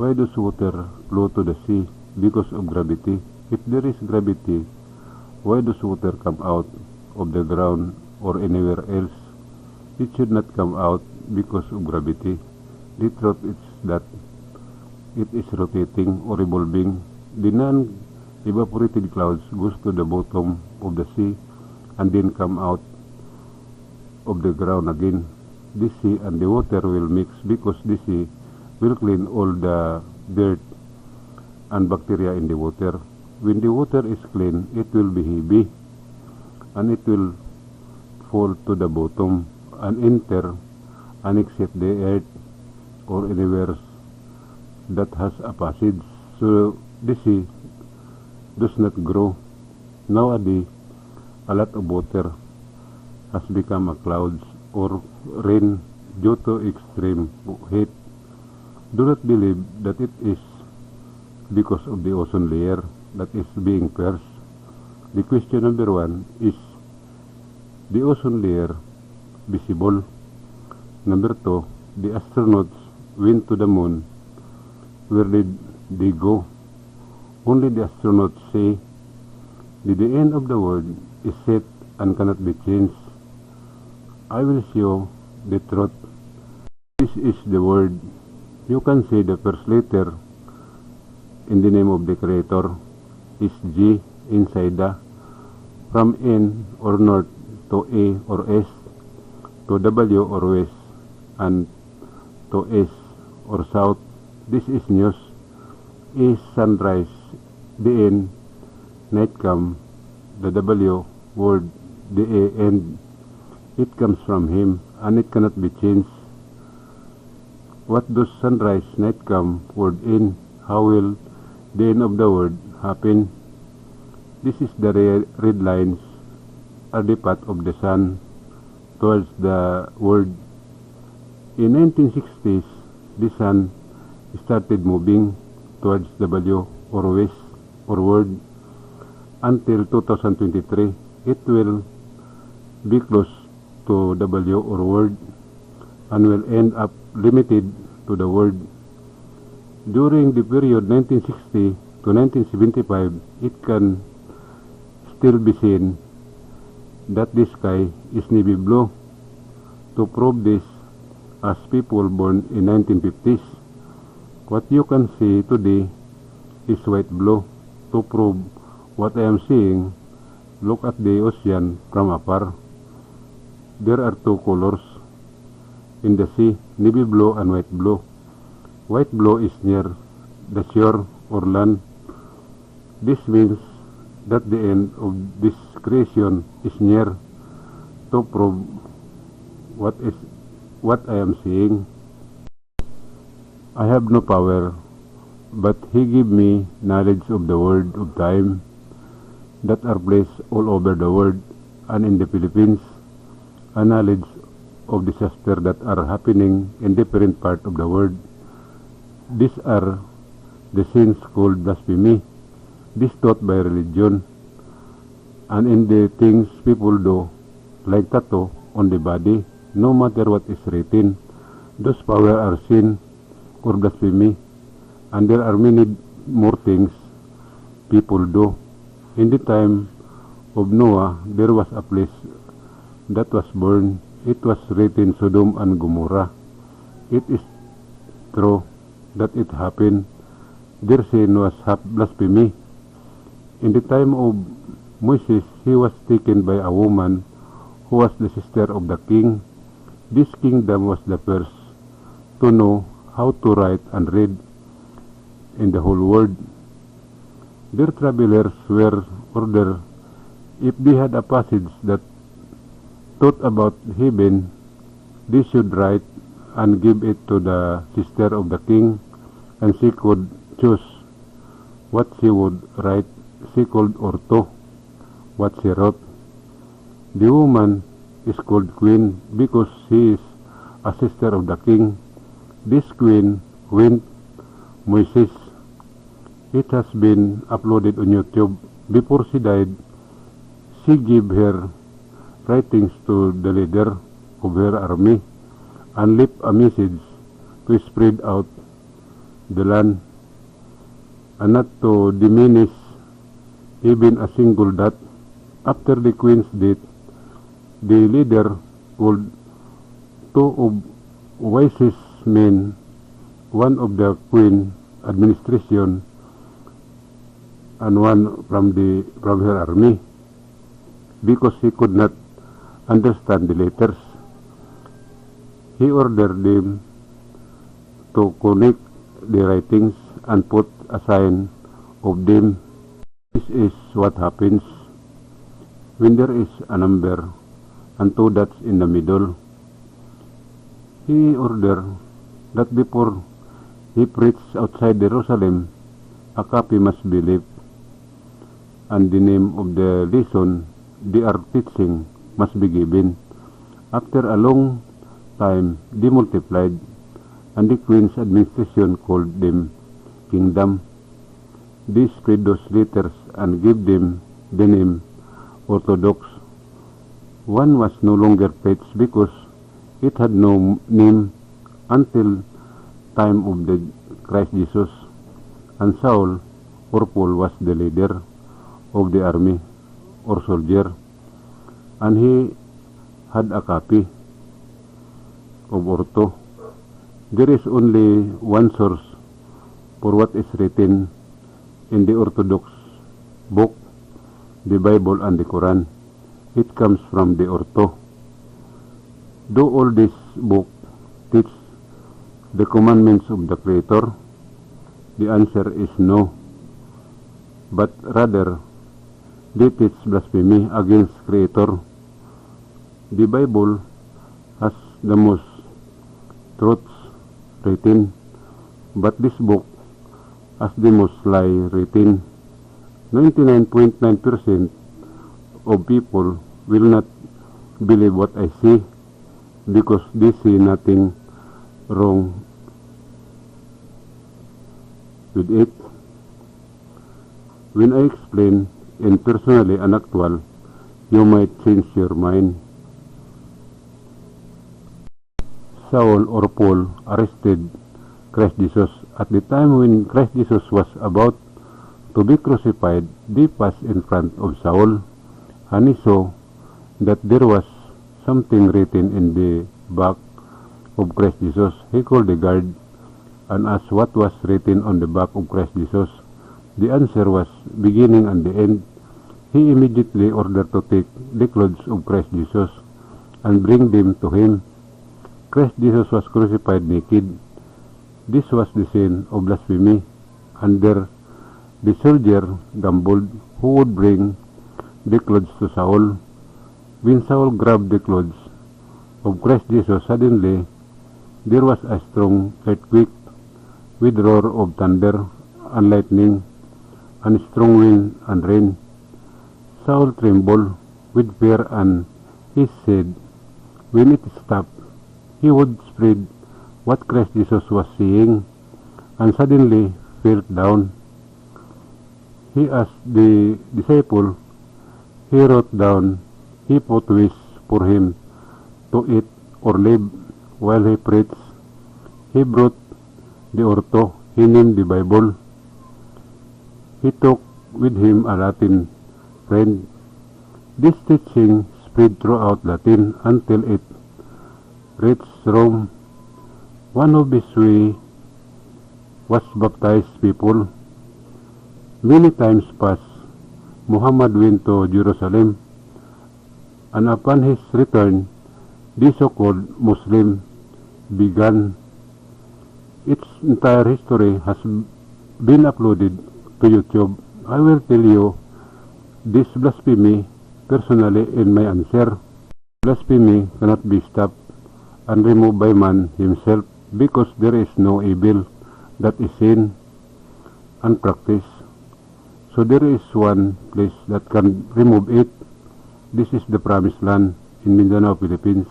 Why does water flow to the sea? Because of gravity. If there is gravity, why does water come out of the ground or anywhere else? It should not come out because of gravity. The truth is that it is rotating or revolving. The non-evaporated clouds goes to the bottom of the sea and then come out of the ground again. The sea and the water will mix because the sea will clean all the dirt and bacteria in the water. When the water is clean, it will be heavy and it will fall to the bottom and enter and except the earth or anywhere that has a passage. So the sea does not grow. Nowadays, a lot of water has become a clouds or rain due to extreme heat. Do not believe that it is because of the ozone layer that is being pierced. The question number 1 is the ozone layer visible? Number 2, the astronauts went to the moon. Where did they go? Only the astronauts say that the end of the world is set and cannot be changed. I will show the truth. This is the word. You can say the first letter in the name of the Creator is G inside the, from N or North to A or S to W or West and to S or South. This is news. A sunrise, the N night come, the W word, the A end. It comes from Him and it cannot be changed. What does sunrise, night come, word in? How will the end of the word happen? This is the red lines are the path of the sun towards the word. In 1960s, the sun started moving towards W or west or word. Until 2023, it will be close to W or word and will end up limited to the word. During the period 1960 to 1975, it can still be seen that the sky is navy blue. To prove this, as people born in 1950s, what you can see today is white blue. To prove what I am seeing, look at the ocean from afar. There are two colors in the sea, navy blue and white blue. White blue is near the shore or land. This means that the end of this creation is near. To prove what I am seeing, I have no power, but He gave me knowledge of the word of time that are placed all over the world and in the Philippines, a knowledge of disaster that are happening in different parts of the world. These are the sins called blasphemy, this taught by religion, and in the things people do, like tattoo on the body, no matter what is written, those power are sin or blasphemy, and there are many more things people do. In the time of Noah, there was a place that was burned. It was written Sodom and Gomorrah. It is true that it happened. Their sin was blasphemy. In the time of Moses, he was taken by a woman who was the sister of the king. This kingdom was the first to know how to write and read in the whole world. Their travelers were ordered, if they had a passage that taught about heaven, they should write and give it to the sister of the king, and she could choose what she would write. She called Orto what she wrote. The woman is called queen because she is a sister of the king. This queen went Moses. It has been uploaded on YouTube. Before she died, she gave her writings to the leader of her army and left a message to spread out the land, and not to diminish even a single dot. After the queen's death, the leader called two of wisest men, one of the queen administration and one from her army, because he could not understand the letters. He ordered them to connect the writings and put a sign of them. This is what happens when there is a number and two dots in the middle. He ordered that before he preached outside Jerusalem, a copy must be left, and the name of the lesson they are teaching must be given. After a long time, they multiplied, and the queen's administration called them kingdom. They spread those letters and gave them the name Orthodox. One was no longer preached because it had no name until time of the Christ Jesus, and Saul or Paul was the leader of the army or soldier, and he had a copy of Ortho. There is only one source for what is written in the Orthodox book, the Bible and the Quran. It comes from the Ortho. Do all this book teach the commandments of the Creator? The answer is no, but rather they teach blasphemy against Creator. The Bible has the most truths written, but this book has the most lie written. 99.9% of people will not believe what I say because they see nothing wrong with it. When I explain in personally and actual, you might change your mind. Saul or Paul arrested Christ Jesus. At the time when Christ Jesus was about to be crucified, they passed in front of Saul, and he saw that there was something written in the back of Christ Jesus. He called the guard and asked what was written on the back of Christ Jesus. The answer was beginning and the end. He immediately ordered to take the clothes of Christ Jesus and bring them to him. Christ Jesus was crucified naked. This was the sin of blasphemy. Under the soldier gambled who would bring the clothes to Saul. When Saul grabbed the clothes of Christ Jesus, suddenly there was a strong earthquake with roar of thunder and lightning and strong wind and rain. Saul trembled with fear, and he said when it stopped, he would spread what Christ Jesus was saying, and suddenly fell down. He asked the disciple he wrote down he put wish for him to eat or live while he preached. He brought the Ortho he named the Bible. He took with him a Latin friend. This teaching spread throughout Latin until it reached Rome. One of his way was baptized people. Many times past, Muhammad went to Jerusalem, and upon his return, the so-called Muslim began. Its entire history has been uploaded to YouTube. I will tell you this blasphemy personally in my answer. Blasphemy cannot be stopped and removed by man himself because there is no evil that is sin and practice. So there is one place that can remove it. This is the promised land in Mindanao, Philippines.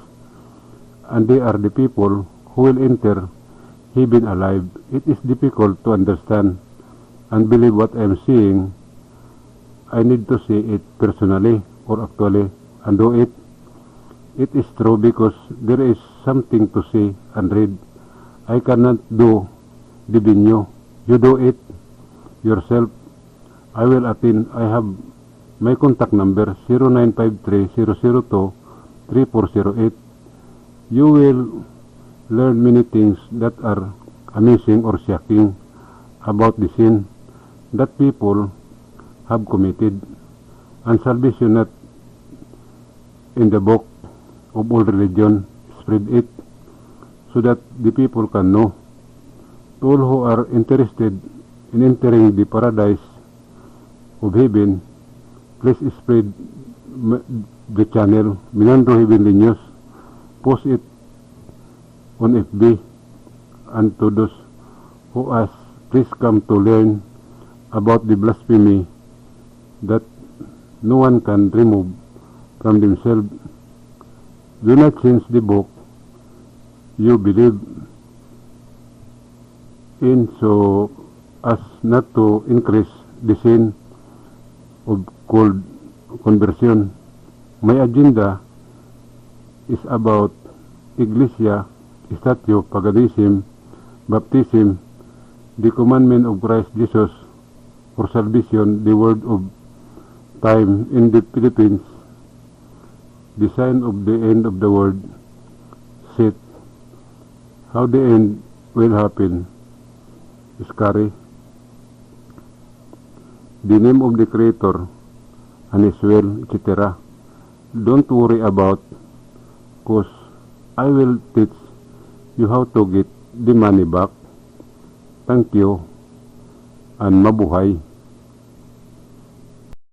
And they are the people who will enter heaven alive. It is difficult to understand and believe what I am saying. I need to see it personally or actually and do it. It is true because there is something to see and read. I cannot do the venue. You do it yourself. I will attend. I have my contact number 0953-002-3408. You will learn many things that are amazing or shocking about the sin that people have committed, and salvation not in the book of all religion. Spread it so that the people can know. All who are interested in entering the paradise of heaven, please spread the channel Minandro Heavenly News. Post it on FB, and to those who ask, please come to learn about the blasphemy that no one can remove from themselves. Do not change the book you believe in so as not to increase the sin of cold conversion. My agenda is about Iglesia, statue, paganism, baptism, the commandment of Christ Jesus for salvation, the word of time in the Philippines, the sign of the end of the world, set, how the end will happen, scary, the name of the Creator, and His will, etc. Don't worry about, cause I will teach you how to get the money back. Thank you, and mabuhay.